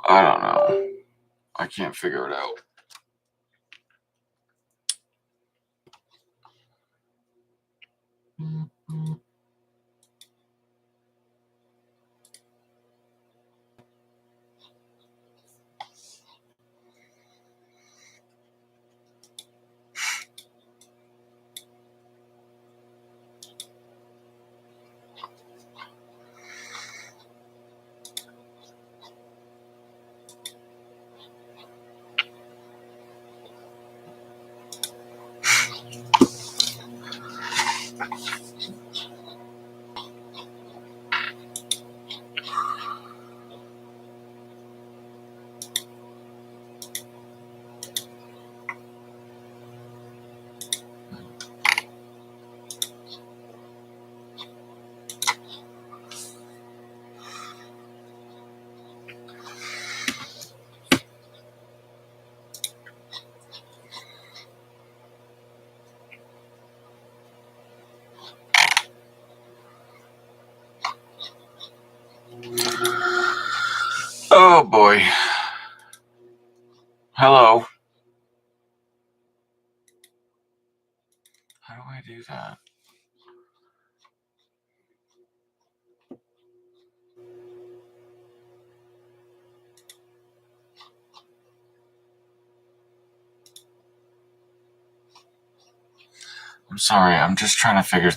I don't know. I can't figure it out. Oh boy. Hello. How do I do that? I'm sorry, I'm just trying to figure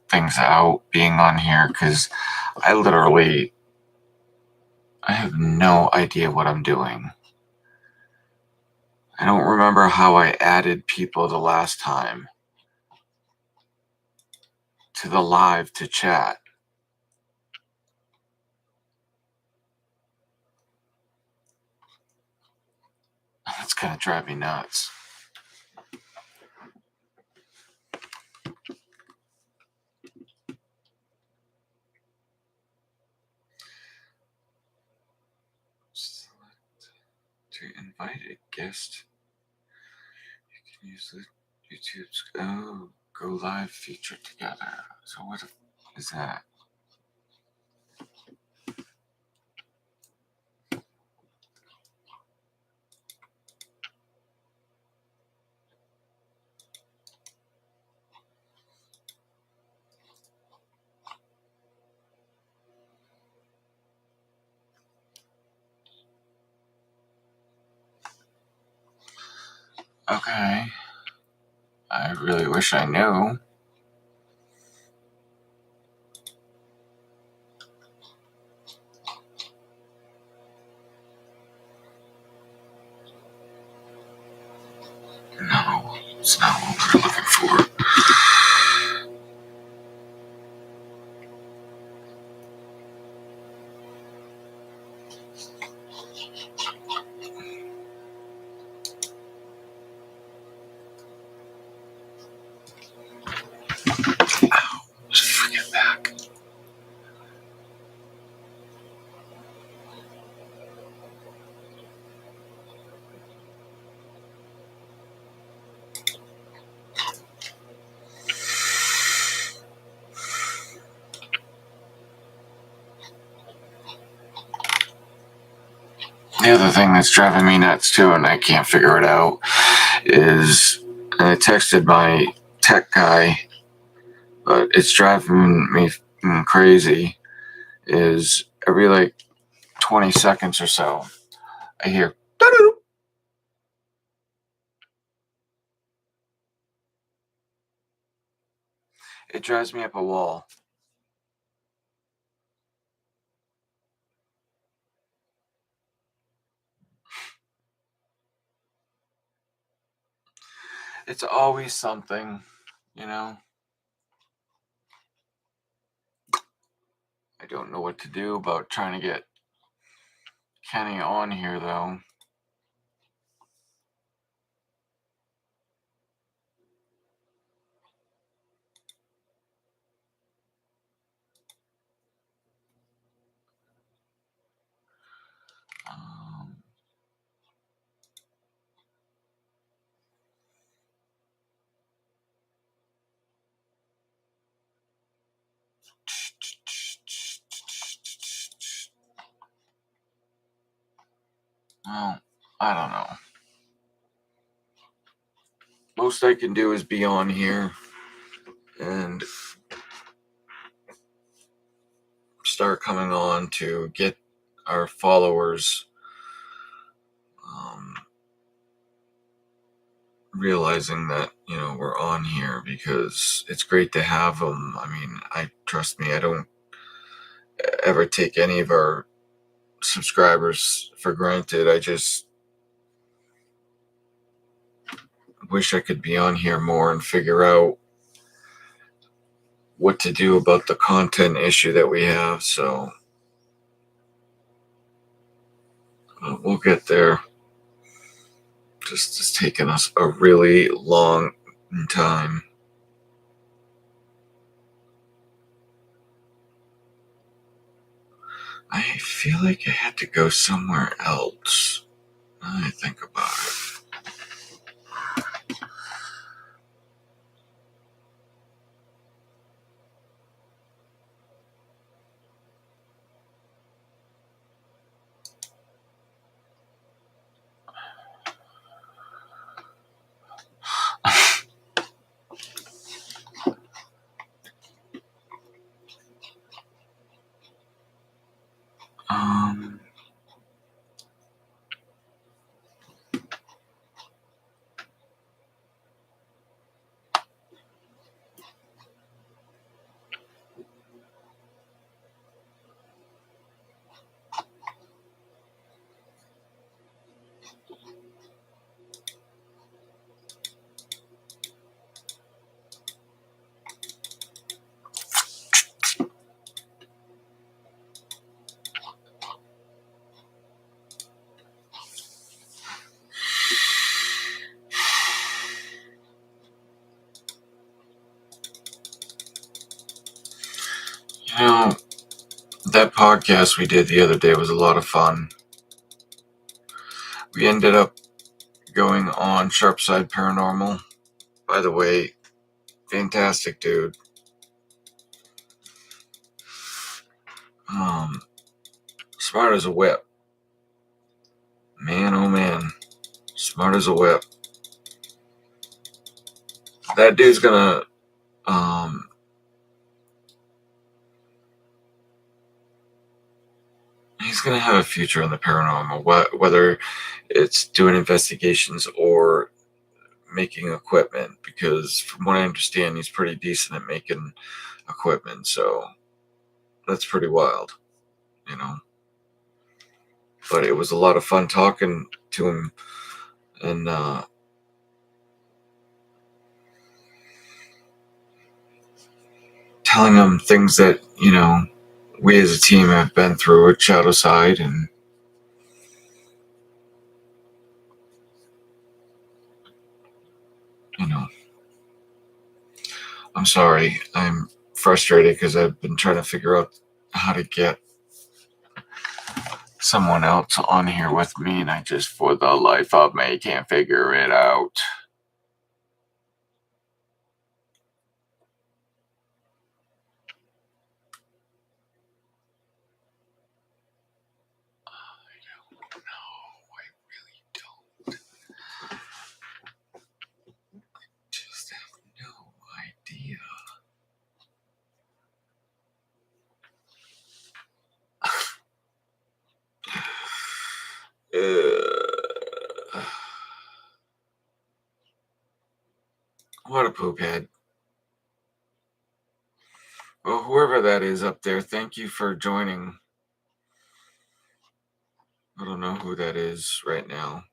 things out being on here because I have no idea what I'm doing. I don't remember how I added people the last time to the live to chat. That's gonna drive me nuts. Select to invite a guest. You can use the YouTube's go live feature together. So what is that? Okay. I really wish I knew. No, it's not what we're looking for. Ow, just freaking back. The other thing that's driving me nuts too, and I can't figure it out, is I texted my tech guy, but it's driving me crazy. Is every like 20 seconds or so, I hear. Doo-doo. It drives me up a wall. It's always something, you know. I don't know what to do about trying to get Kenny on here though. Um, Well, I don't know. Most I can do is be on here and start coming on to get our followers realizing that, we're on here, because it's great to have them. I mean, trust me, I don't ever take any of our subscribers for granted. I just wish I could be on here more and figure out what to do about the content issue that we have. So we'll get there. Just it's taken us a really long time. I feel like I had to go somewhere else. Now that I think about it. Um, you know, that podcast we did the other day was a lot of fun. We ended up going on Sharpside Paranormal. By the way, fantastic dude. Smart as a whip. Man, oh man. Smart as a whip. That dude's gonna, he's gonna have a future in the paranormal, whether it's doing investigations or making equipment, because from what I understand, he's pretty decent at making equipment, so that's pretty wild, you know. But it was a lot of fun talking to him and telling him things that, we as a team have been through at Shadowside. And I'm sorry, I'm frustrated because I've been trying to figure out how to get someone else on here with me, and I just, for the life of me, can't figure it out. Just have no idea. What a poop head. Well, whoever that is up there, thank you for joining. I don't know who that is right now.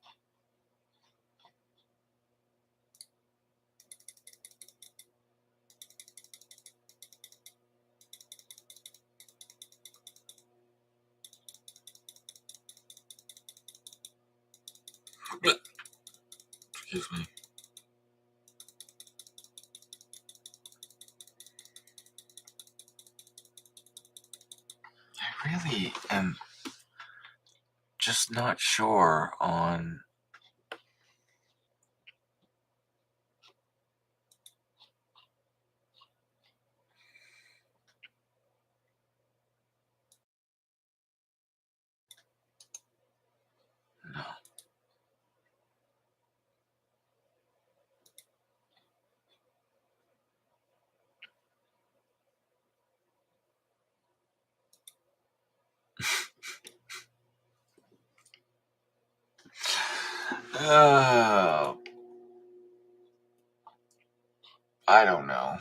Excuse me. I really am just not sure on I don't know.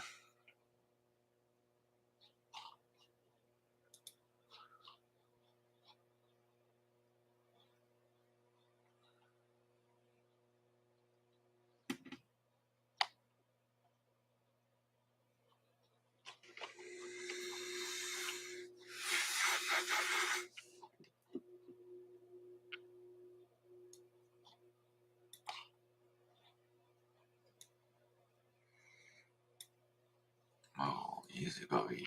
Oh, easy, Bobby.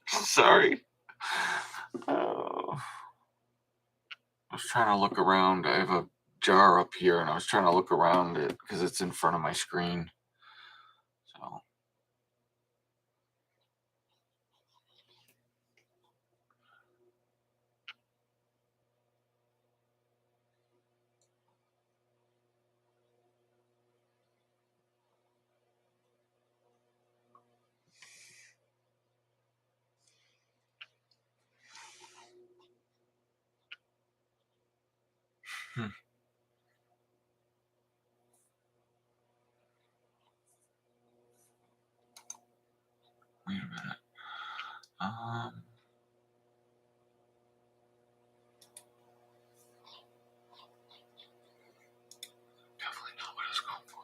Sorry. Oh. I was trying to look around. I have a jar up here, and I was trying to look around it because it's in front of my screen. So. Hmm. Wait a minute. Definitely not what I was going for.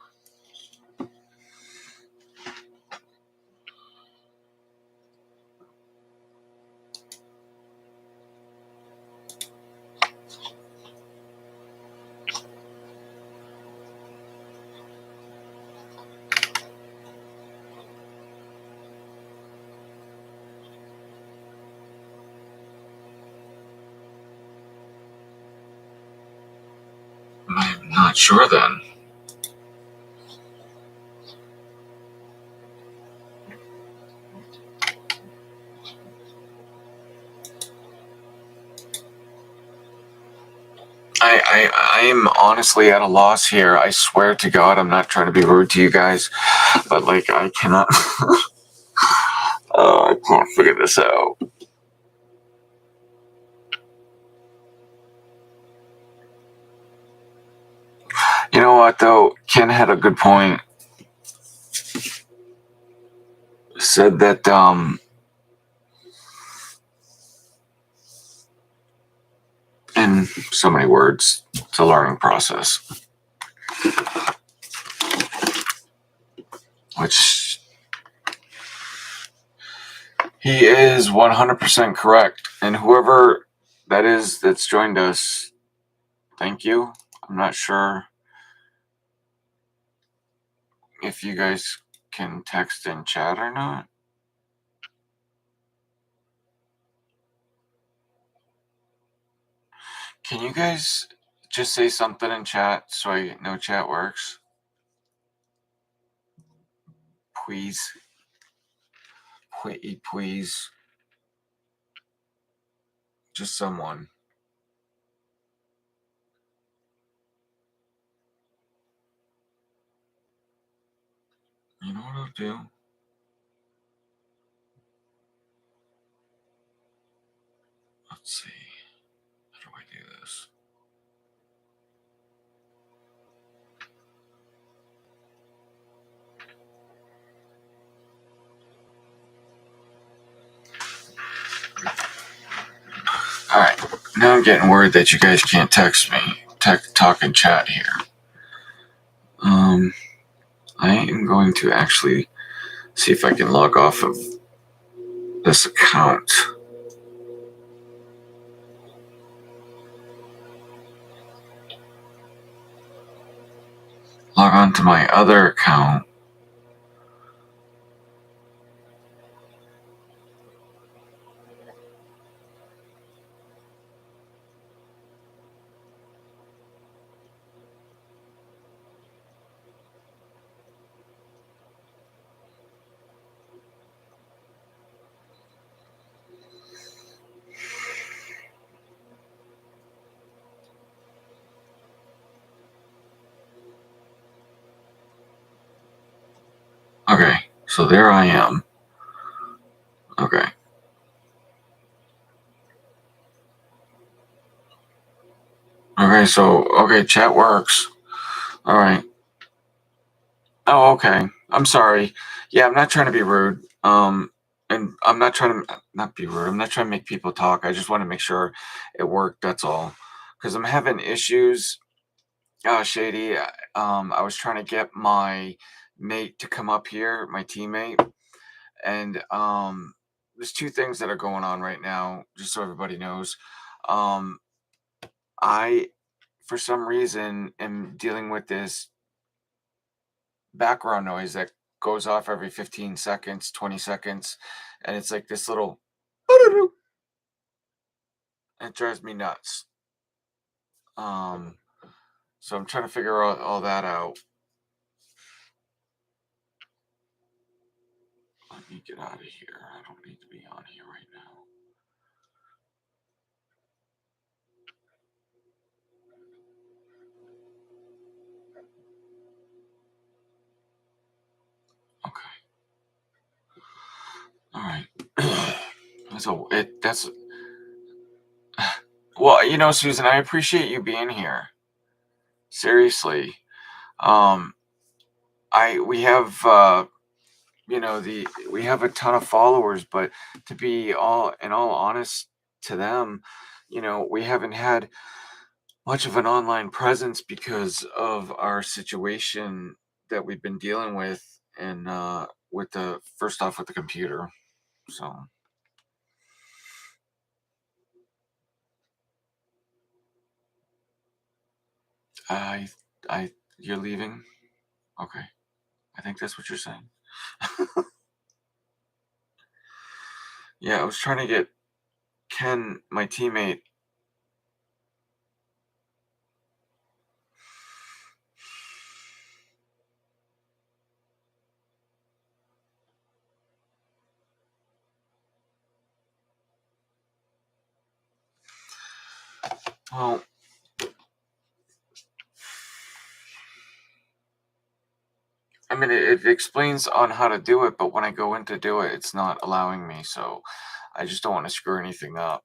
I'm not sure then. I'm honestly at a loss here. I swear to God, I'm not trying to be rude to you guys, but like I cannot. I can't figure this out. You know what though? Ken had a good point. Said that in so many words, it's a learning process, which he is 100% correct. And whoever that is that's joined us, thank you. I'm not sure if you guys can text in chat or not. Can you guys just say something in chat so I know chat works? Please. Please. Just someone. You know what I'll do? Let's see. How do I do this? Alright. Now I'm getting word that you guys can't text me. Talk and chat here. I am going to actually see if I can log off of this account. Log on to my other account. Okay, so there I am. Okay. Okay, chat works. All right. Oh, okay. I'm sorry. Yeah, I'm not trying to be rude. And I'm not trying to not be rude. I'm not trying to make people talk. I just want to make sure it worked. That's all. Because I'm having issues. Shady. I was trying to get my mate to come up here, my teammate, and there's two things that are going on right now. Just so everybody knows, um, I, for some reason, am dealing with this background noise that goes off every 15 seconds, 20 seconds, and it's like this little. It drives me nuts. Um, so I'm trying to figure all that out. Let me get out of here. I don't need to be on here right now. Okay. All right. That's well, Susan, I appreciate you being here. Seriously. Um, I we have the we have a ton of followers, but to be all honest to them, we haven't had much of an online presence because of our situation that we've been dealing with, and with the first off with the computer. So I I you're leaving? Okay. I think that's what you're saying. Yeah, I was trying to get Ken, my teammate. Well, I mean, it explains on how to do it, but when I go in to do it, it's not allowing me. So I just don't want to screw anything up.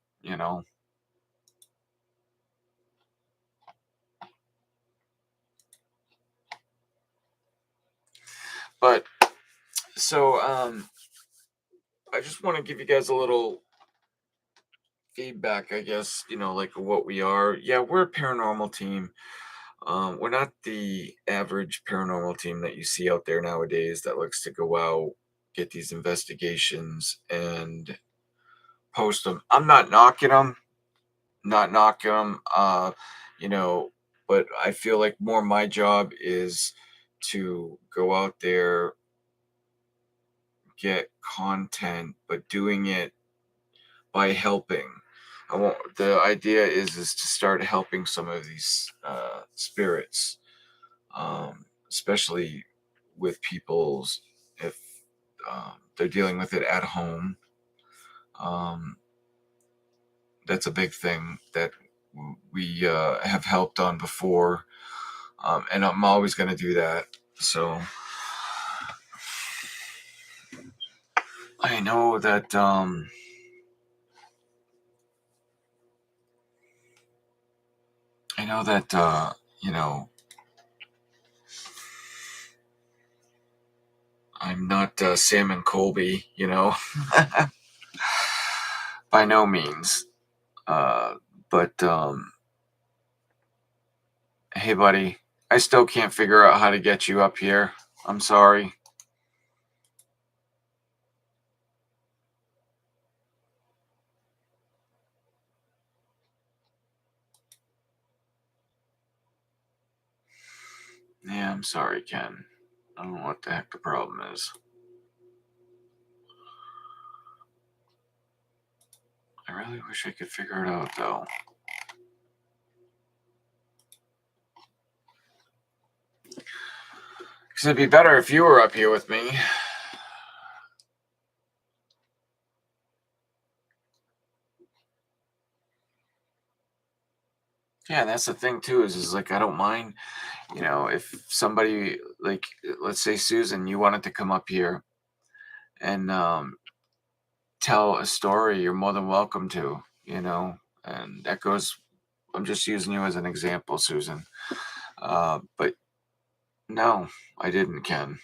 But so I just want to give you guys a little feedback, I guess, like what we are. Yeah, we're a paranormal team. We're not the average paranormal team that you see out there nowadays that likes to go out, get these investigations, and post them. I'm not knocking them, not knocking them, you know, but I feel like more my job is to go out there, get content, but doing it by helping. The idea is to start helping some of these spirits, especially with people's if they're dealing with it at home. Um, that's a big thing that we have helped on before, and I'm always going to do that. So I know that I know that you know I'm not Sam and Colby, by no means. Uh, but hey, buddy, I still can't figure out how to get you up here. I'm sorry. Yeah, I'm sorry, Ken. I don't know what the heck the problem is. I really wish I could figure it out, though. Because it'd be better if you were up here with me. Yeah, that's the thing too. Is like I don't mind, if somebody like let's say Susan, you wanted to come up here and tell a story, you're more than welcome to. And that goes. I'm just using you as an example, Susan. But no, I didn't, Ken.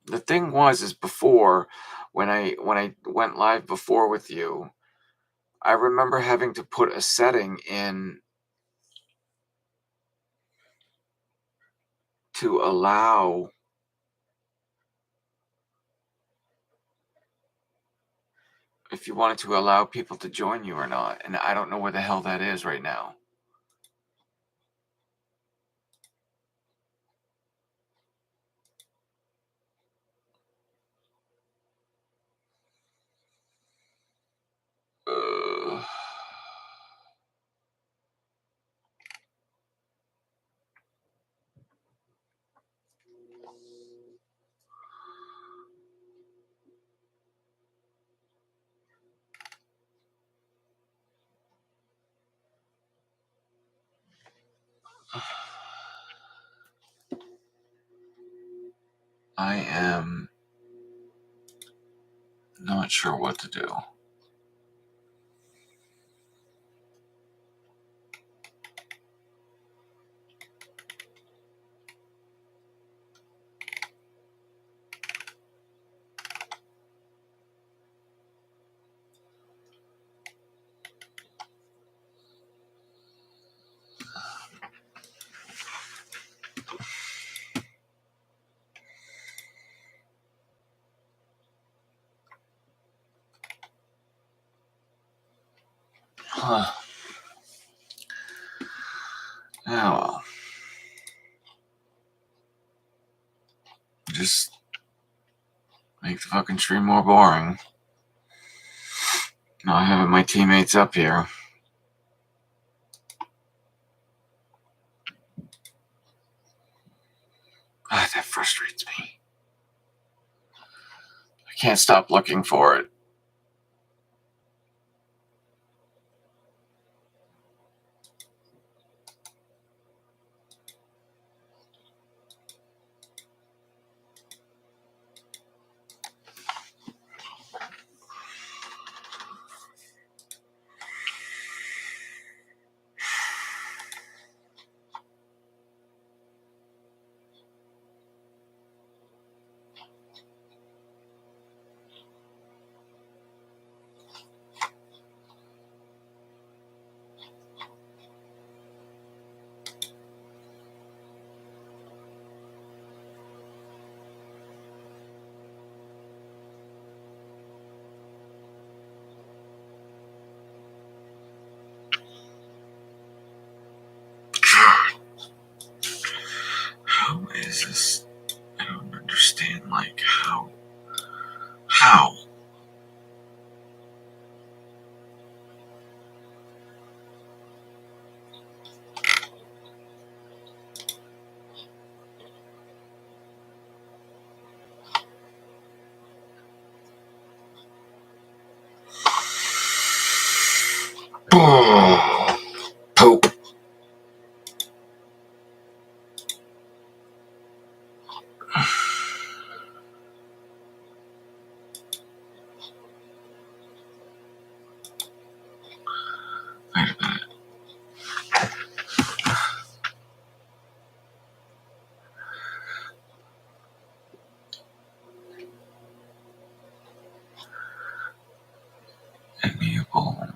The thing is before when I went live before with you, I remember having to put a setting in to allow if you wanted to allow people to join you or not, and I don't know where the hell that is right now. Uh, I am not sure what to do. Huh. Oh well. Just make the fucking stream more boring. Not having my teammates up here. God, that frustrates me. I can't stop looking for it. How is this? I don't understand. Like, how? How? Poop. Wait a minute. Enviable.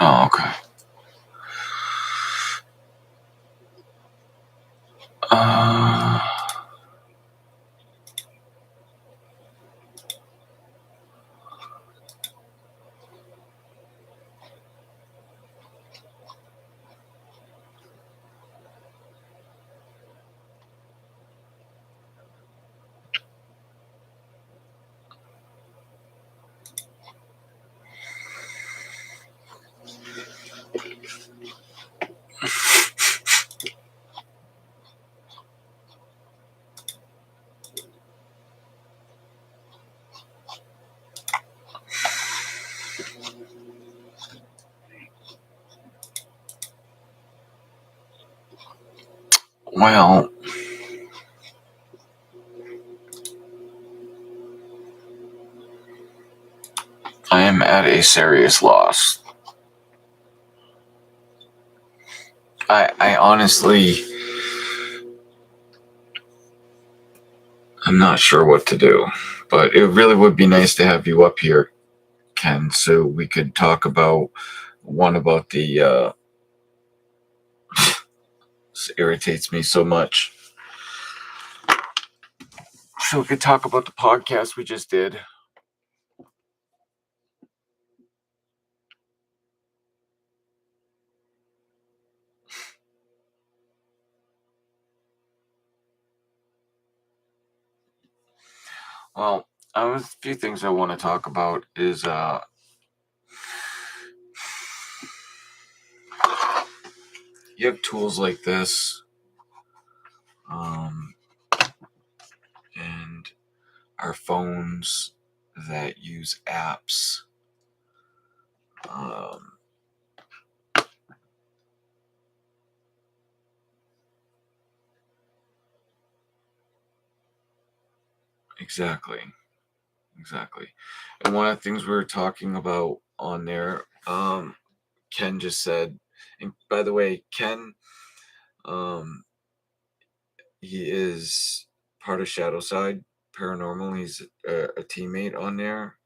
Oh, okay. Uh, Well, I am at a serious loss. I honestly, I'm not sure what to do, but it really would be nice to have you up here, Ken, so we could talk about about the this irritates me so much. So we could talk about the podcast we just did. Well, a few things I want to talk about is you have tools like this, um, and our phones that use apps. Um, exactly, exactly. And one of the things we were talking about on there, Ken just said, and by the way, Ken, um, he is part of Shadow Side Paranormal. He's a teammate on there.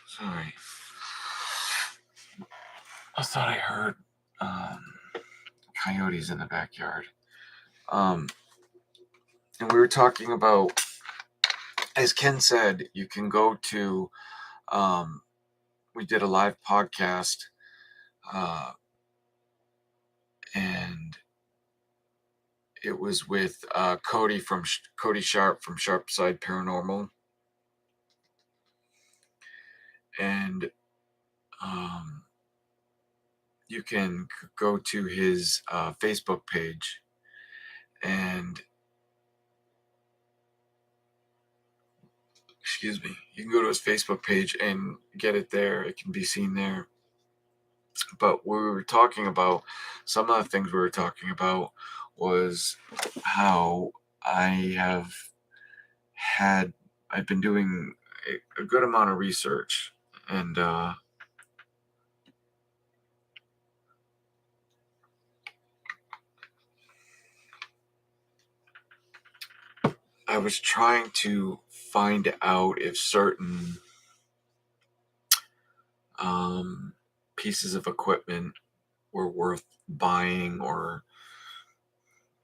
Sorry, I thought I heard um, coyotes in the backyard. Um, and we were talking about, as Ken said, you can go to. We did a live podcast, uh, and it was with Cody Sharp from Sharp Side Paranormal, and um, you can go to his Facebook page, and excuse me, you can go to his Facebook page and get it there. It can be seen there. But what we were talking about, some of the things we were talking about was how I have had, I've been doing a good amount of research, and I was trying to find out if certain um, pieces of equipment were worth buying, or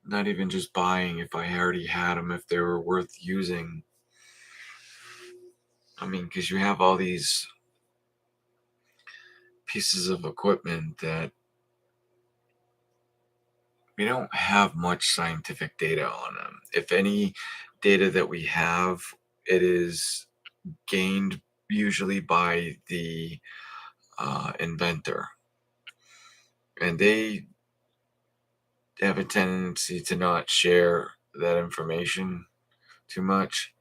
not even just buying if I already had them, if they were worth using. I mean, because you have all these pieces of equipment that we don't have much scientific data on them. If any data that we have, it is gained usually by the inventor, and they have a tendency to not share that information too much.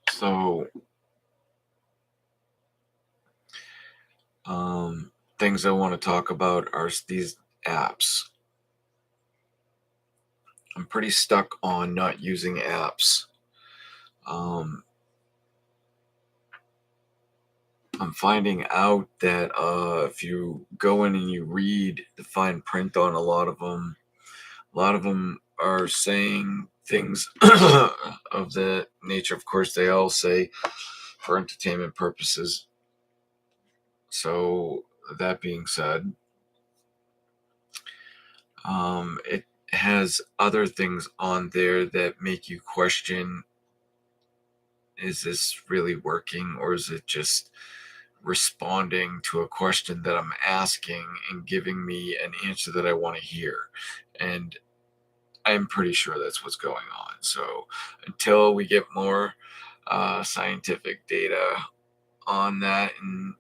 So, things I want to talk about are these apps. I'm pretty stuck on not using apps. Um, I'm finding out that if you go in and you read the fine print on a lot of them are saying things of the nature. Of course, they all say for entertainment purposes. So, that being said, it has other things on there that make you question, is this really working, or is it just responding to a question that I'm asking and giving me an answer that I want to hear? And I'm pretty sure that's what's going on. So until we get more scientific data on that, and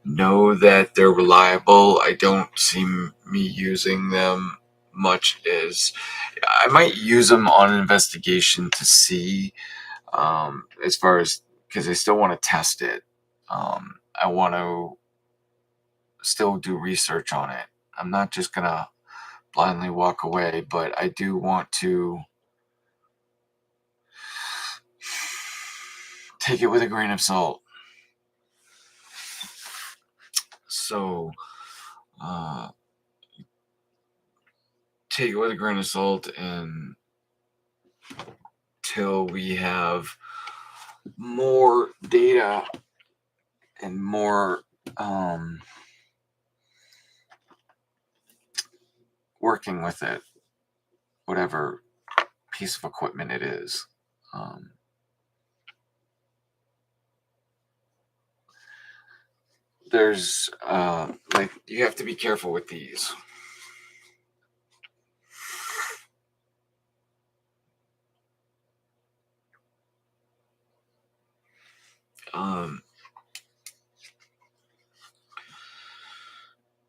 know that they're reliable. I don't see me using them much. As I might use them on an investigation to see, as far as, because I still want to test it. I want to still do research on it. I'm not just gonna blindly walk away, but I do want to take it with a grain of salt. So, uh, take it with a grain of salt until we have more data and more working with it, whatever piece of equipment it is. There's like, you have to be careful with these.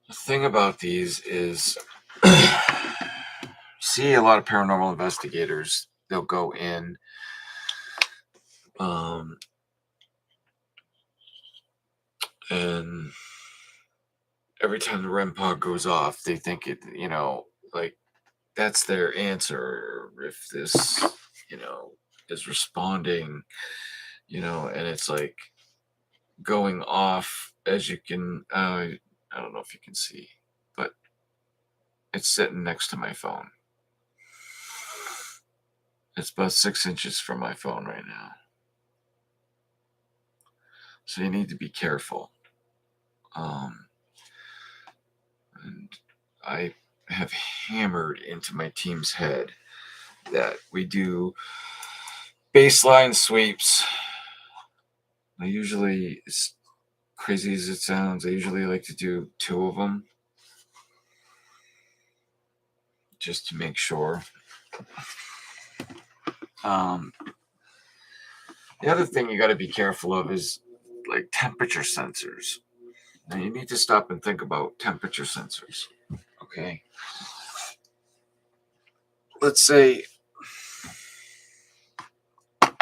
The thing about these is, see a lot of paranormal investigators, they'll go in, and every time the REM pod goes off, they think it, like, that's their answer. If this, is responding, and it's like going off, as you can, I don't know if you can see, but it's sitting next to my phone. It's about 6 inches from my phone right now. So you need to be careful. And I have hammered into my team's head that we do baseline sweeps. I usually, as crazy as it sounds, I usually like to do 2 of them, just to make sure. The other thing you got to be careful of is like temperature sensors. Now you need to stop and think about temperature sensors. Okay. Let's say, you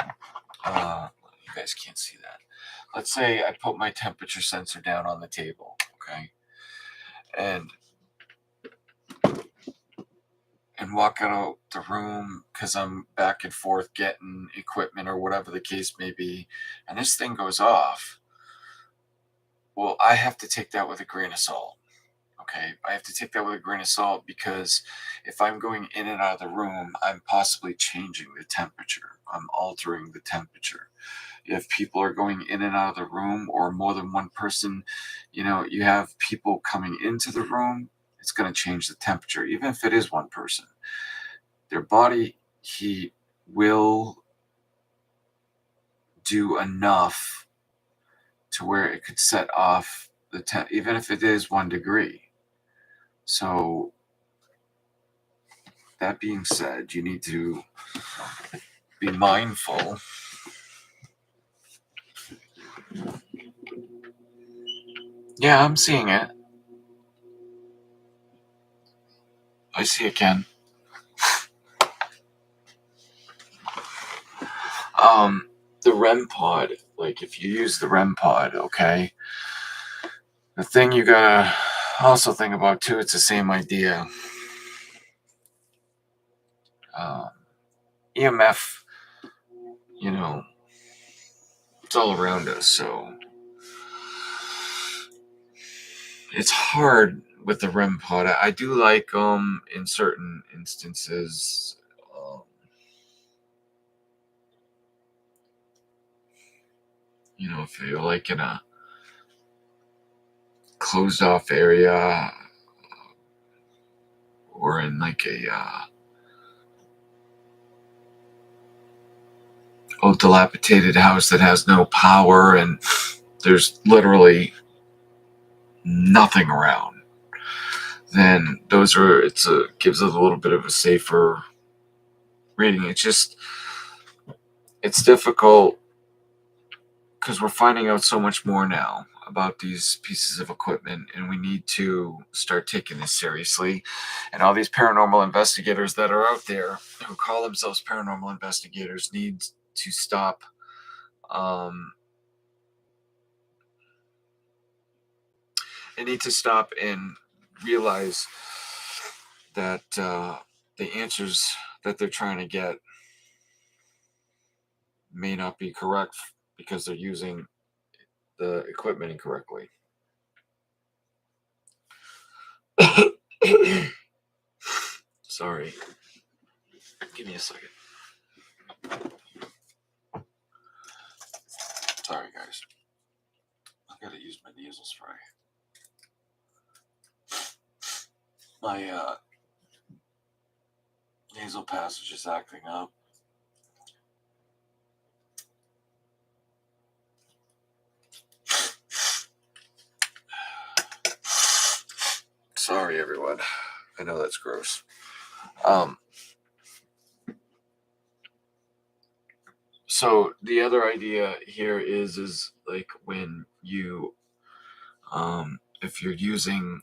guys can't see that. Let's say I put my temperature sensor down on the table, okay, and walk out the room because I'm back and forth getting equipment or whatever the case may be, and this thing goes off. Well, I have to take that with a grain of salt. Okay, I have to take that with a grain of salt, because if I'm going in and out of the room, I'm possibly changing the temperature. I'm altering the temperature. If people are going in and out of the room, or more than one person, you have people coming into the room, it's going to change the temperature. Even if it is one person, their body heat will do enough to where it could set off the temp, even if it is 1 degree. So that being said, you need to be mindful. Yeah, I'm seeing it. I see it, Ken. The REM pod, like if you use the REM pod, okay, the thing you gotta also think about too, it's the same idea. EMF, it's all around us, so it's hard with the REM pod. I do like in certain instances. If you're like in a closed off area, or in like a old dilapidated house that has no power and there's literally nothing around, then gives it a little bit of a safer reading. It's difficult because we're finding out so much more now about these pieces of equipment, and we need to start taking this seriously. And all these paranormal investigators that are out there who call themselves paranormal investigators need to stop. They need to stop and realize that the answers that they're trying to get may not be correct because they're using the equipment incorrectly. Sorry. Give me a second. Sorry, guys. I gotta use my nasal spray. My nasal passage is acting up. Sorry, everyone. I know that's gross. So the other idea here is like when you, if you're using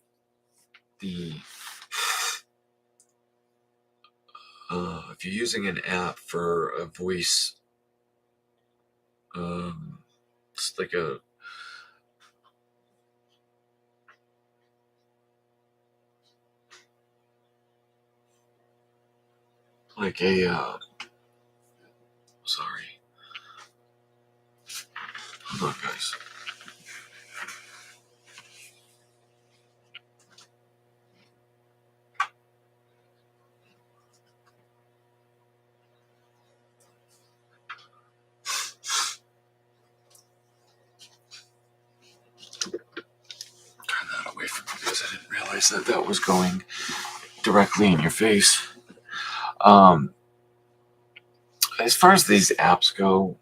if you're using an app for a voice, it's like a sorry. Hold on, guys. Turn that away from me because I didn't realize that was going directly in your face. As far as these apps go,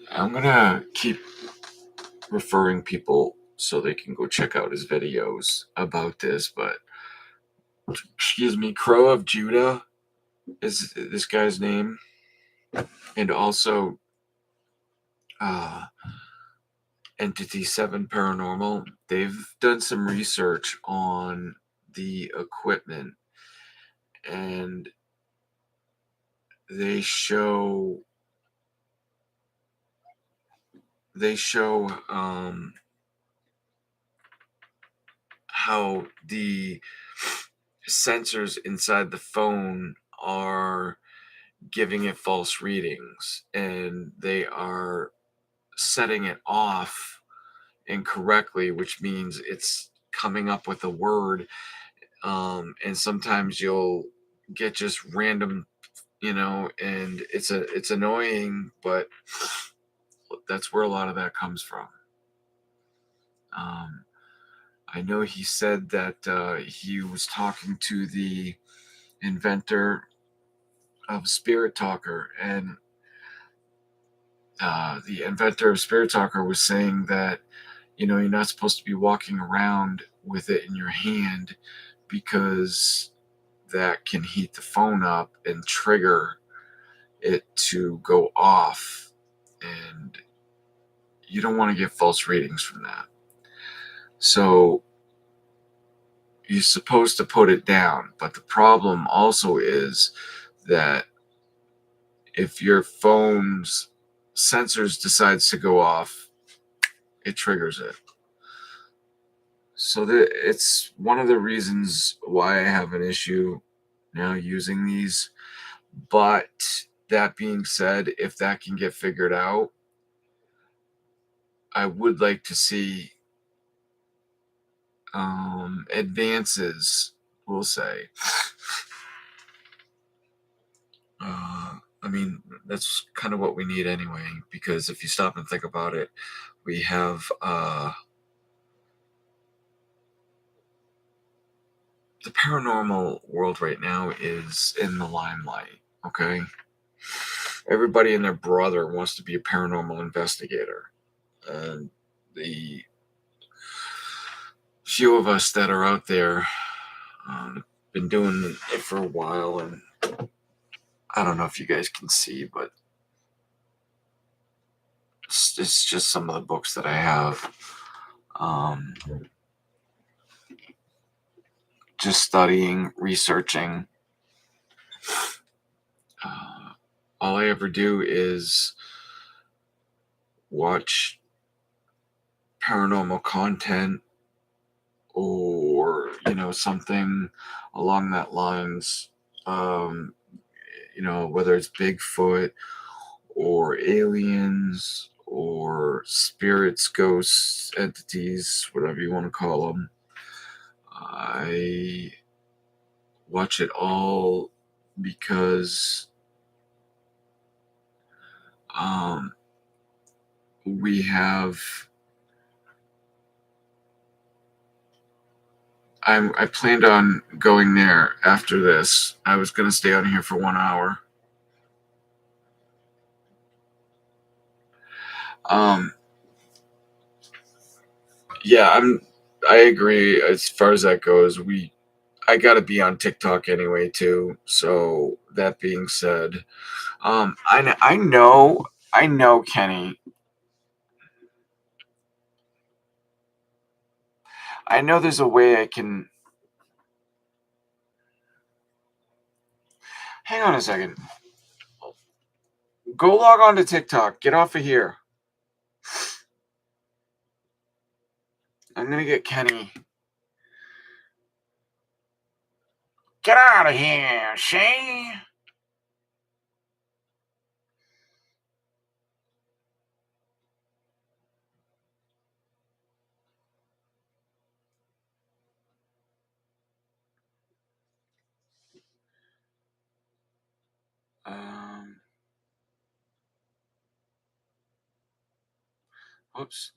I'm gonna keep referring people so they can go check out his videos about this. But excuse me, Crow of Judah is this guy's name, and also Entity 7 Paranormal. They've done some research on the equipment, and they show how the sensors inside the phone are giving it false readings, and they are setting it off incorrectly, which means it's coming up with a word, and sometimes you'll get just random, and it's annoying, but that's where a lot of that comes from. I know he said that he was talking to the inventor of Spirit Talker, and the inventor of Spirit Talker was saying that you're not supposed to be walking around with it in your hand because that can heat the phone up and trigger it to go off, and you don't want to get false readings from that. So you're supposed to put it down, but the problem also is that if your phone's sensors decides to go off, it triggers it. So it's one of the reasons why I have an issue now using these. But that being said, if that can get figured out, I would like to see advances, we'll say. I mean, that's kind of what we need anyway, because if you stop and think about it, we have the paranormal world right now is in the limelight, okay? Everybody and their brother wants to be a paranormal investigator. And the few of us that are out there been doing it for a while, and I don't know if you guys can see, but It's just some of the books that I have. Just studying, researching. All I ever do is watch paranormal content or something along that lines. um, whether it's Bigfoot or aliens or spirits, ghosts, entities, whatever you want to call them. I watch it all because um, we have. I planned on going there after this. I was going to stay on here for 1 hour. Um, yeah, I agree as far as that goes. I got to be on TikTok anyway too. So that being said, I know Kenny. I know there's a way I can. Hang on a second. Go log on to TikTok. Get off of here. I'm gonna get Kenny. Get out of here, Shay. Um. Oops.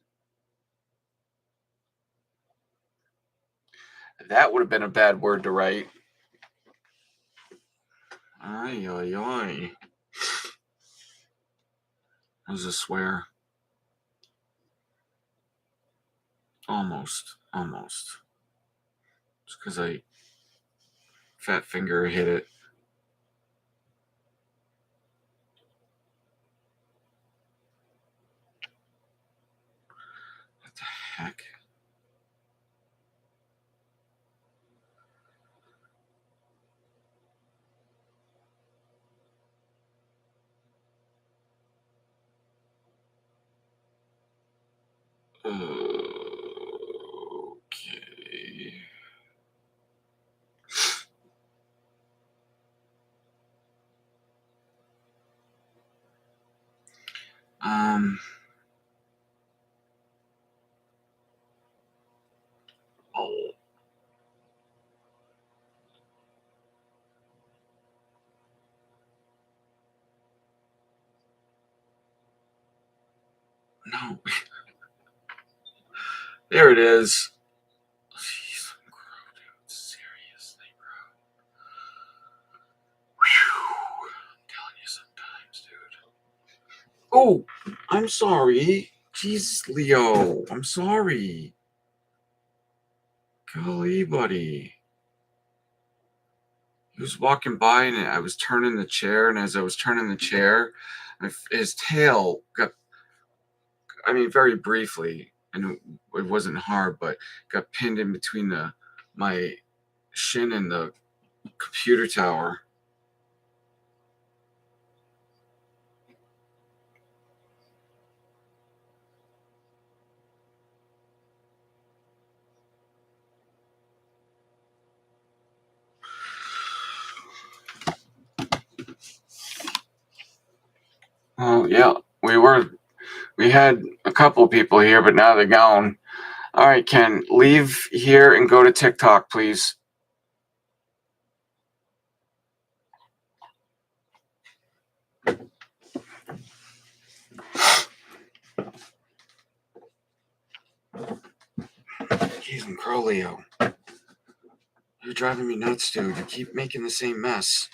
That would have been a bad word to write. Ay, ay, ay. That was a swear. Almost. Almost. Just because I fat finger hit it. What the heck? Okay. Um. Oh. No. There it is. Jeez, seriously, bro. Whew. I'm telling you sometimes, dude. Oh, I'm sorry. Jesus, Leo. I'm sorry. Golly, buddy. He was walking by and I was turning the chair, and as I was turning the chair, his tail got, I mean, very briefly, and it wasn't hard, but got pinned in between my shin and the computer tower. Oh yeah, we had a couple of people here, but now they're gone. All right, Ken, leave here and go to TikTok, please. Jeez, and Crowleo. You're driving me nuts, dude. You keep making the same mess.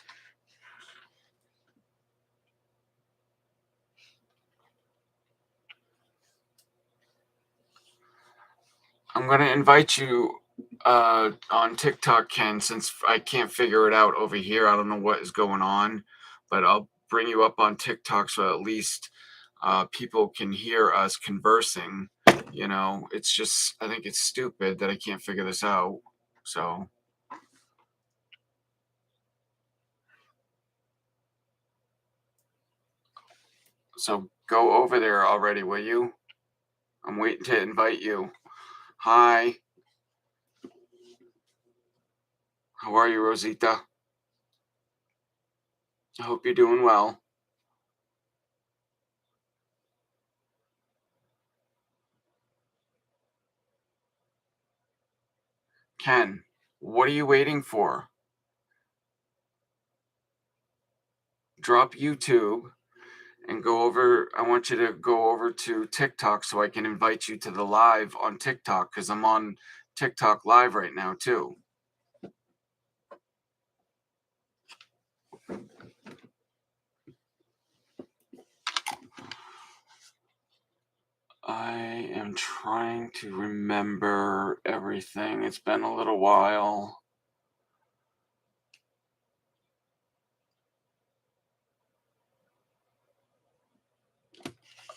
I'm gonna invite you on TikTok, Ken, since I can't figure it out over here. I don't know what is going on, but I'll bring you up on TikTok so at least people can hear us conversing. It's just, I think it's stupid that I can't figure this out. So, go over there already, will you? I'm waiting to invite you. Hi, how are you, Rosita? I hope you're doing well. Ken, what are you waiting for? Drop YouTube and go over. I want you to go over to TikTok so I can invite you to the live on TikTok, because I'm on TikTok live right now too. I am trying to remember everything. It's been a little while.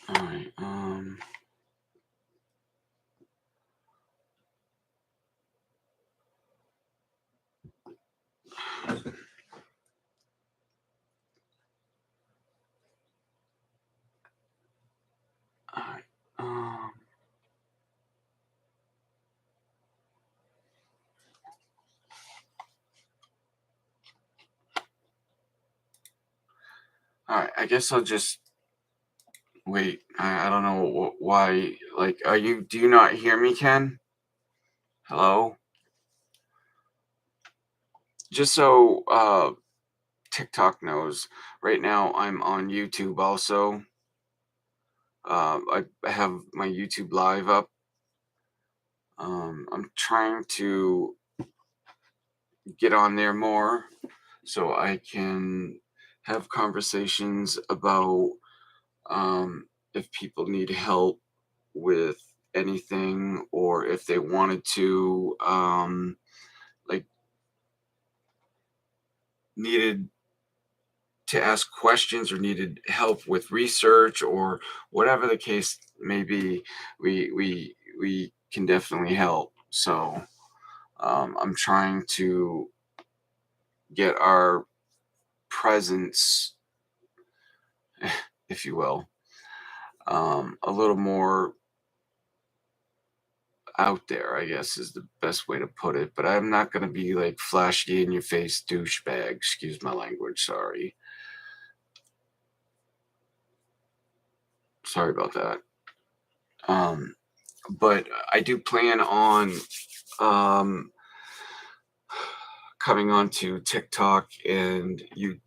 All right. All right. All right. I guess I'll just wait. I don't know why. Like, do you not hear me, Ken? Hello? Just so TikTok knows, right now I'm on YouTube also. I have my YouTube live up. I'm trying to get on there more so I can have conversations about if people need help with anything, or if they wanted to, like, needed to ask questions or needed help with research or whatever the case may be. We can definitely help. So I'm trying to get our presence, if you will, a little more out there, I guess is the best way to put it. But I'm not going to be like flashy in your face douchebag. Excuse my language. Sorry about that. But I do plan on um, coming onto TikTok and you.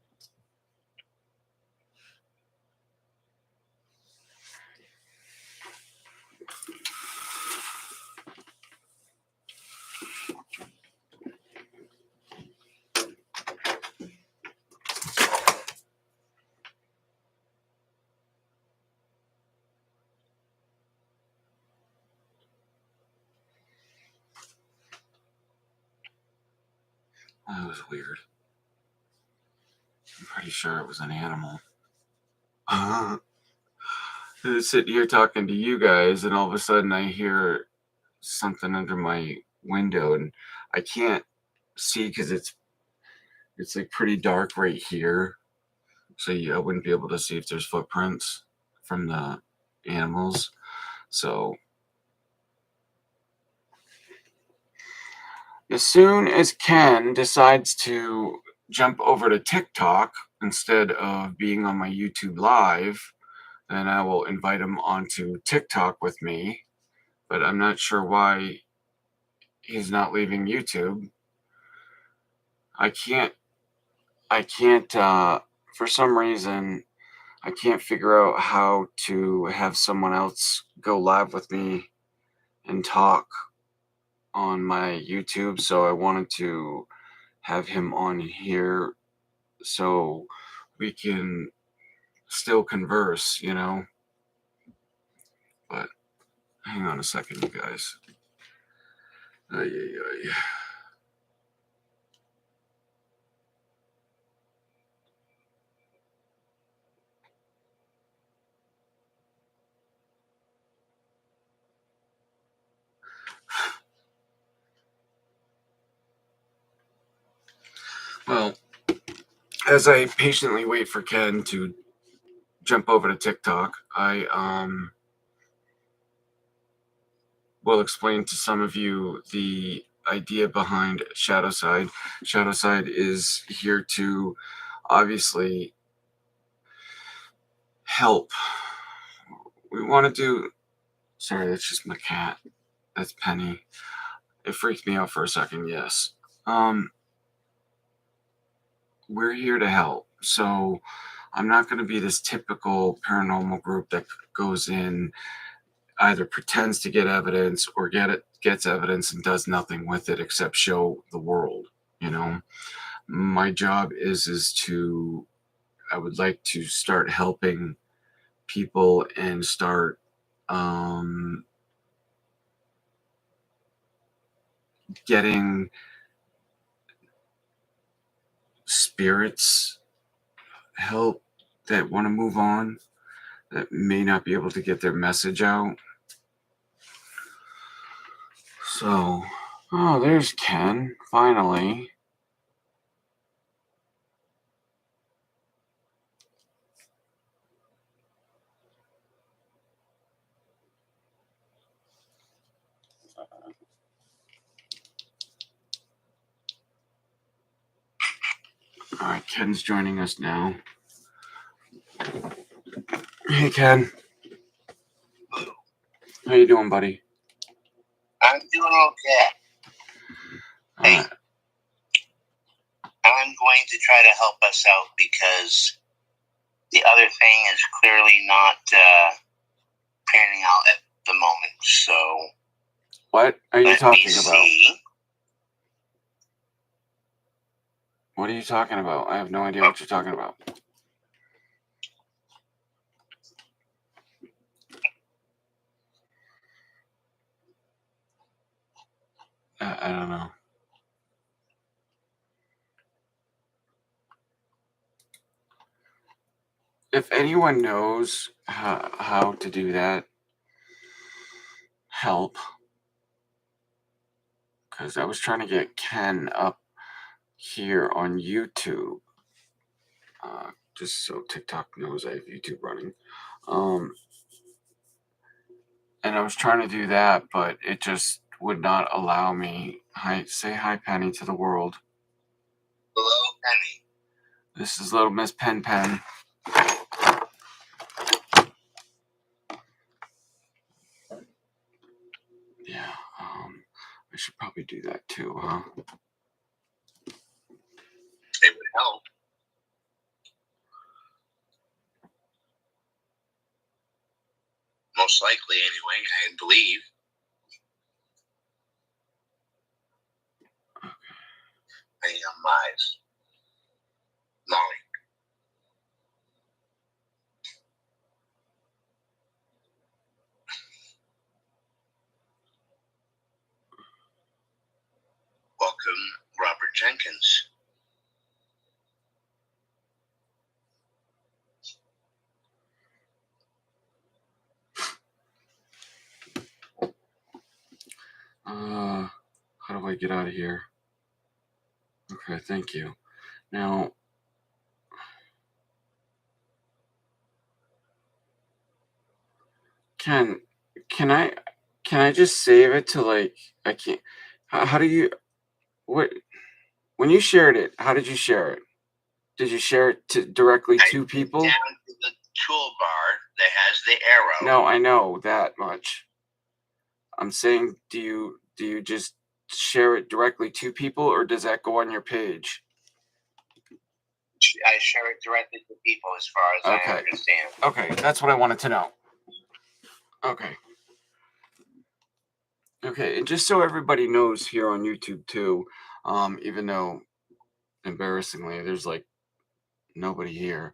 That was weird. I'm pretty sure it was an animal. Sitting here talking to you guys, and all of a sudden I hear something under my window, and I can't see because it's like pretty dark right here, so I wouldn't be able to see if there's footprints from the animals. So as soon as Ken decides to jump over to TikTok instead of being on my YouTube live, then I will invite him onto TikTok with me. But I'm not sure why he's not leaving YouTube. I can't, for some reason, I can't figure out how to have someone else go live with me and talk on my YouTube. So I wanted to have him on here so we can still converse. But hang on a second, you guys. Ay, ay, ay. Well, as I patiently wait for Ken to jump over to TikTok, I will explain to some of you the idea behind Shadowside. Shadowside is here to obviously help. We want to do. Sorry, that's just my cat. That's Penny. It freaked me out for a second. Yes. We're here to help. So I'm not going to be this typical paranormal group that goes in, either pretends to get evidence or gets evidence and does nothing with it except show the world. My job is to, I would like to start helping people and start getting spirits help that want to move on, that may not be able to get their message out. So, oh, there's Ken, finally. All right, Ken's joining us now. Hey, Ken. How you doing, buddy? I'm doing okay. Hey, I'm going to try to help us out because the other thing is clearly not panning out at the moment. So, what are you talking about? What are you talking about? I have no idea what you're talking about. I don't know. If anyone knows how to do that, help. Because I was trying to get Ken up here on YouTube. Just so TikTok knows I have YouTube running. And I was trying to do that, but it just would not allow me. Hi, say hi, Penny, to the world. Hello, Penny. This is little Miss Pen Pen. Yeah, I should probably do that too, huh? It would help. Most likely, anyway, I believe. Okay. I am live. Molly. Welcome, Robert Jenkins. How do I get out of here? Okay, thank you. Now, can I just save it to, like, I can't. How do you, what, when you shared it? How did you share it? Did you share it to directly to people? Down to the toolbar that has the arrow. No, I know that much. I'm saying, do you just share it directly to people, or does that go on your page? I share it directly to people, as far as I understand. Okay, that's what I wanted to know. Okay. Okay, and just so everybody knows here on YouTube too, even though embarrassingly there's like nobody here,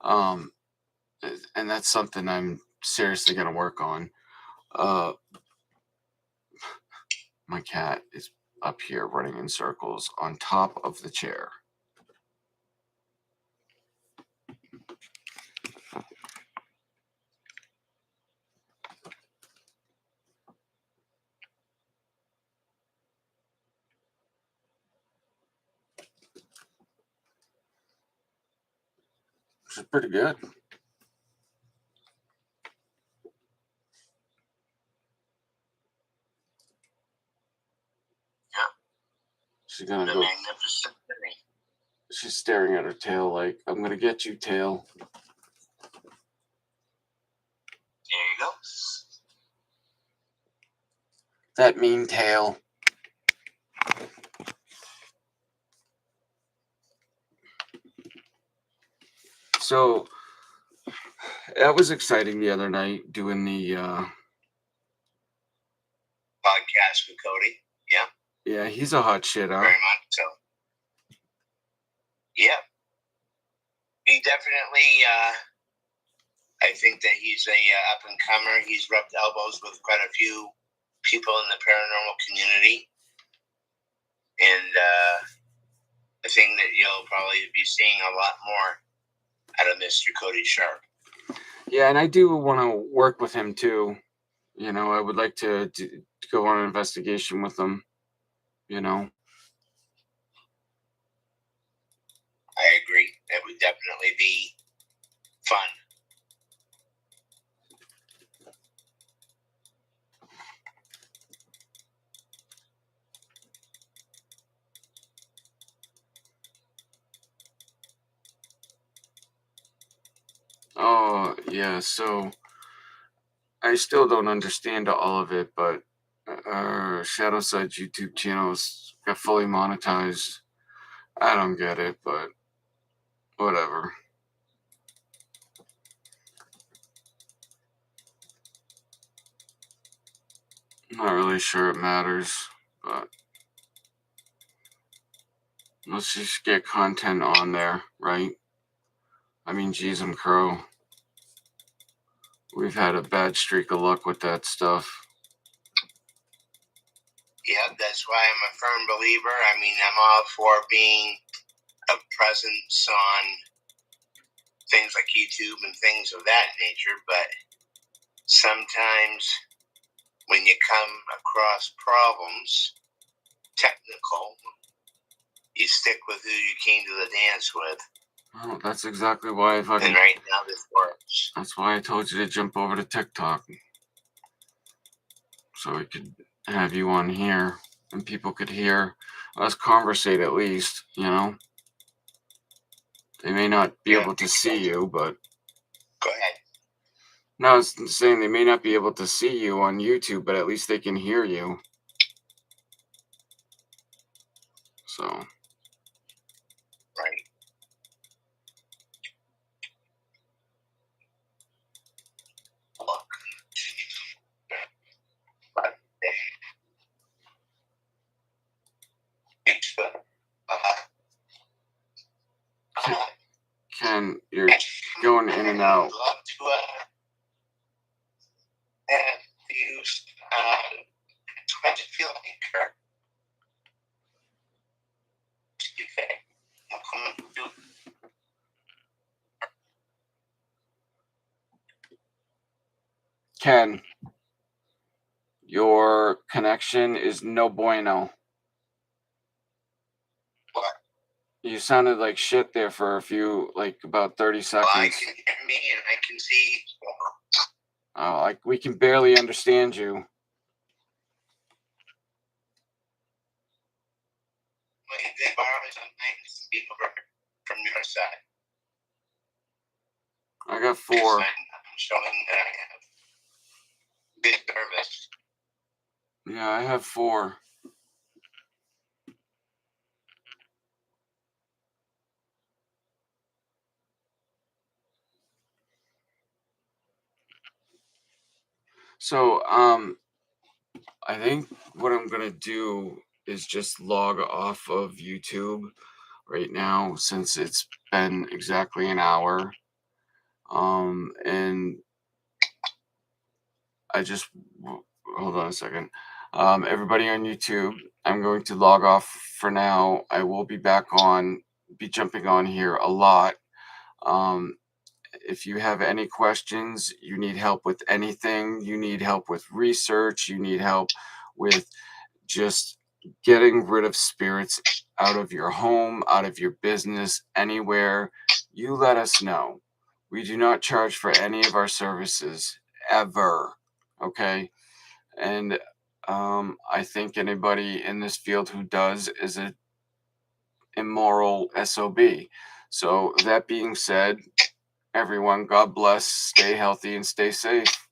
and that's something I'm seriously gonna work on. My cat is up here running in circles on top of the chair. Which is pretty good. Yeah. She's gonna The go. magnificent thing. She's staring at her tail like, I'm gonna get you, tail. There you go. That mean tail. So that was exciting the other night doing the Podcast with Cody. Yeah. yeah, he's a hot shit, huh? Very much so. Yeah. He definitely, I think that he's a up and comer. He's rubbed elbows with quite a few people in the paranormal community. And I think that you'll probably be seeing a lot more out of Mr. Cody Sharp. Yeah, and I do want to work with him too. You know, I would like to go on an investigation with him. You know. I agree. That would definitely be fun. Oh yeah, so I still don't understand all of it, but our Shadowside YouTube channels got fully monetized. I don't get it, but whatever. Not really sure it matters, but let's just get content on there, right? I mean, geez, and Crow. We've had a bad streak of luck with that stuff. Yeah, that's why I'm a firm believer. I mean, I'm all for being a presence on things like YouTube and things of that nature, but sometimes when you come across problems, technical, you stick with who you came to the dance with. Well, that's exactly why And right now this works. That's why I told you to jump over to TikTok. So we could have you on here and people could hear us conversate at least, you know? They may not be able to see you, but... Go ahead. No, I was saying they may not be able to see you on YouTube, but at least they can hear you. So... Right. Ken, you're going in and out. Ken, your connection is no bueno. What? You sounded like shit there for a few, like about 30 seconds. Well, I can hear me and I can see. Oh, like we can barely understand you. They borrow sometimes people from your side. I got 4. I'm showing that I have good service. Yeah, I have 4. So, I think what I'm gonna do is just log off of YouTube right now since it's been exactly an hour. And I just hold on a second. Everybody on YouTube, I'm going to log off for now. I will be back on, be jumping on here a lot. If you have any questions, you need help with anything, you need help with research, you need help with just getting rid of spirits out of your home, out of your business, anywhere, you let us know. We do not charge for any of our services ever. Okay. And I think anybody in this field who does is a immoral SOB. So that being said, everyone, God bless, stay healthy and stay safe.